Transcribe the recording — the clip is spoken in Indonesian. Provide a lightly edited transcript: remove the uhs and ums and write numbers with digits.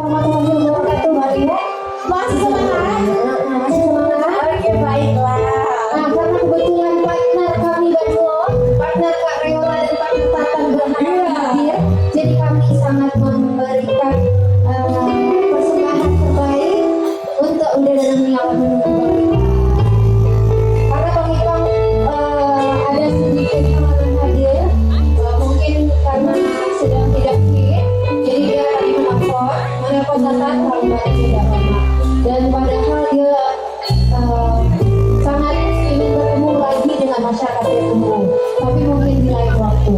warahmatullahi wabarakatuh. Balik ya. Masih semangat? Masih semangat? Oke, baiklah. Nah, karena kebetulan partner kami berdua, partner Kak Reola dan partner Tatan berhadir hadir, jadi kami sangat memberikan persembahan terbaik untuk udara dan menyala menunggu karena Bang Ipang ada sedikit halangan hadir, mungkin karena sedang tidak fit, jadi dia tadi menelpon Tatan kalau banyak tidak lama, dan padahal dia sangat ingin bertemu lagi dengan masyarakat umum, tapi mungkin di lain waktu.